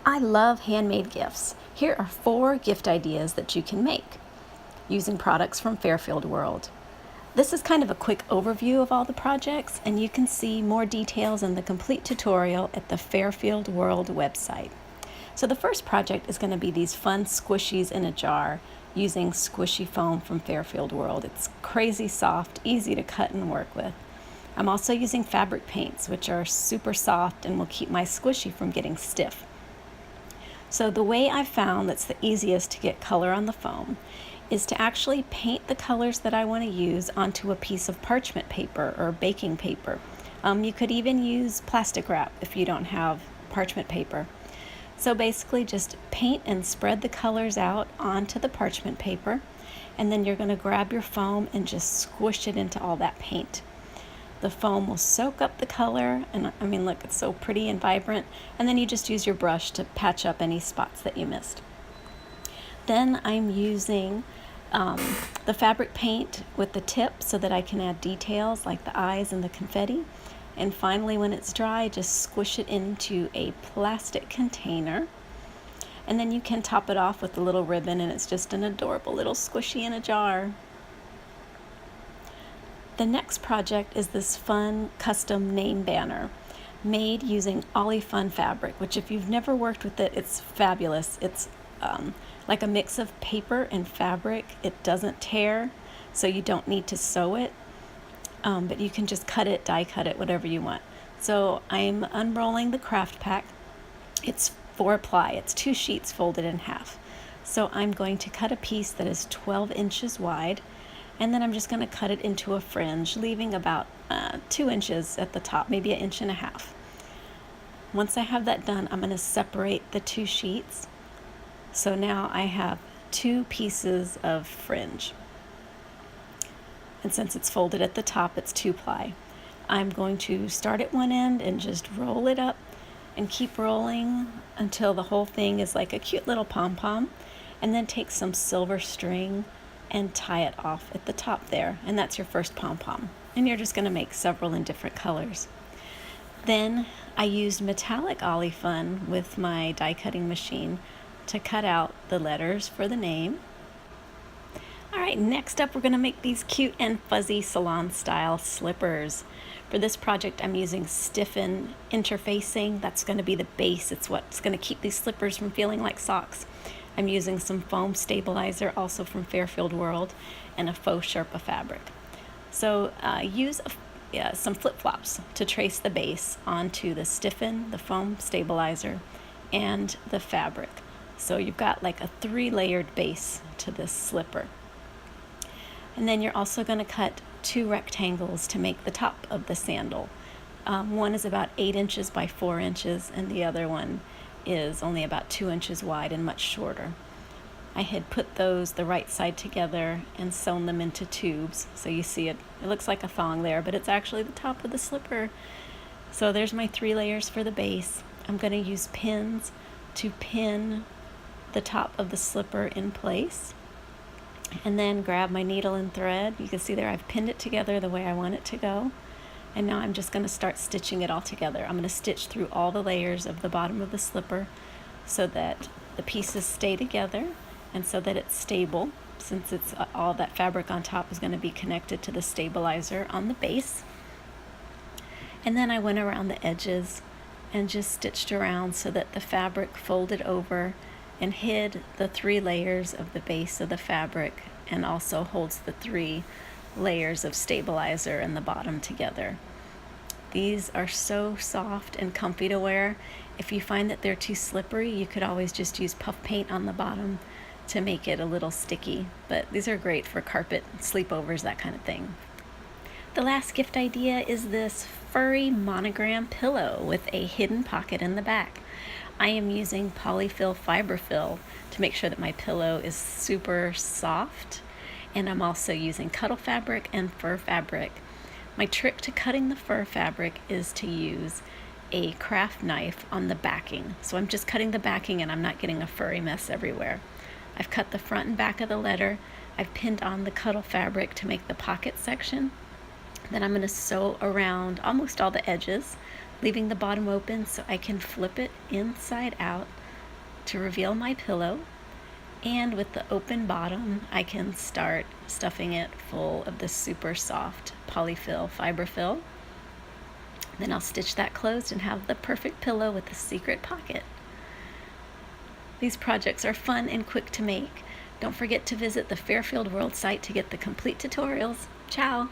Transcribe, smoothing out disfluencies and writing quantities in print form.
I love handmade gifts. Here are 4 gift ideas that you can make using products from Fairfield World. This is kind of a quick overview of all the projects, and you can see more details in the complete tutorial at the Fairfield World website. So the first project is going to be these fun squishies in a jar using squishy foam from Fairfield World. It's crazy soft, easy to cut and work with. I'm also using fabric paints, which are super soft and will keep my squishy from getting stiff. So the way I've found that's the easiest to get color on the foam is to actually paint the colors that I want to use onto a piece of parchment paper or baking paper. You could even use plastic wrap if you don't have parchment paper. So basically just paint and spread the colors out onto the parchment paper, and then you're going to grab your foam and just squish it into all that paint. The foam will soak up the color, and I mean, look, it's so pretty and vibrant, and then you just use your brush to patch up any spots that you missed. Then I'm using the fabric paint with the tip so that I can add details like the eyes and the confetti. And finally, when it's dry, just squish it into a plastic container. And then you can top it off with a little ribbon, and it's just an adorable little squishy in a jar. The next project is this fun custom name banner made using Ollie-Fun fabric, which if you've never worked with it, it's fabulous. It's like a mix of paper and fabric. It doesn't tear, so you don't need to sew it, but you can just cut it, die cut it, whatever you want. So I'm unrolling the craft pack. It's 4-ply. It's 2 sheets folded in half. So I'm going to cut a piece that is 12 inches wide, and then I'm just going to cut it into a fringe, leaving about 2 inches at the top, maybe 1.5 inches. Once I have that done, I'm going to separate the 2 sheets. So now I have 2 pieces of fringe. And since it's folded at the top, it's 2-ply. I'm going to start at one end and just roll it up and keep rolling until the whole thing is like a cute little pom-pom, and then take some silver string and tie it off at the top there, and that's your first pom-pom. And you're just going to make several in different colors. Then I used metallic Ollie-Fun with my die cutting machine to cut out the letters for the name. All right, next up we're going to make these cute and fuzzy salon style slippers. For this project I'm using stiffen interfacing. That's going to be the base. It's what's going to keep these slippers from feeling like socks. I'm using some foam stabilizer, also from Fairfield World, and a faux Sherpa fabric. So use some flip-flops to trace the base onto the stiffen, the foam stabilizer, and the fabric. So you've got like a 3-layered base to this slipper. And then you're also going to cut 2 rectangles to make the top of the sandal. One is about 8 inches by 4 inches, and the other one is only about 2 inches wide and much shorter. I had put those the right side together and sewn them into tubes. So you see it looks like a thong there, but it's actually the top of the slipper. So there's my 3 layers for the base. I'm going to use pins to pin the top of the slipper in place, and then grab my needle and thread. You can see there I've pinned it together the way I want it to go, and now I'm just going to start stitching it all together. I'm going to stitch through all the layers of the bottom of the slipper so that the pieces stay together and so that it's stable, since it's all that fabric on top is going to be connected to the stabilizer on the base. And then I went around the edges and just stitched around so that the fabric folded over and hid the 3 layers of the base of the fabric, and also holds the 3 layers of stabilizer in the bottom together. These are so soft and comfy to wear. If you find that they're too slippery, you could always just use puff paint on the bottom to make it a little sticky, but these are great for carpet, sleepovers, that kind of thing. The last gift idea is this furry monogram pillow with a hidden pocket in the back. I am using polyfill fiberfill to make sure that my pillow is super soft, and I'm also using cuddle fabric and fur fabric. My trick to cutting the fur fabric is to use a craft knife on the backing. So I'm just cutting the backing and I'm not getting a furry mess everywhere. I've cut the front and back of the letter. I've pinned on the cuddle fabric to make the pocket section. Then I'm going to sew around almost all the edges, leaving the bottom open so I can flip it inside out to reveal my pillow, and with the open bottom, I can start stuffing it full of this super soft polyfill fiberfill. Then I'll stitch that closed and have the perfect pillow with a secret pocket. These projects are fun and quick to make. Don't forget to visit the Fairfield World site to get the complete tutorials. Ciao!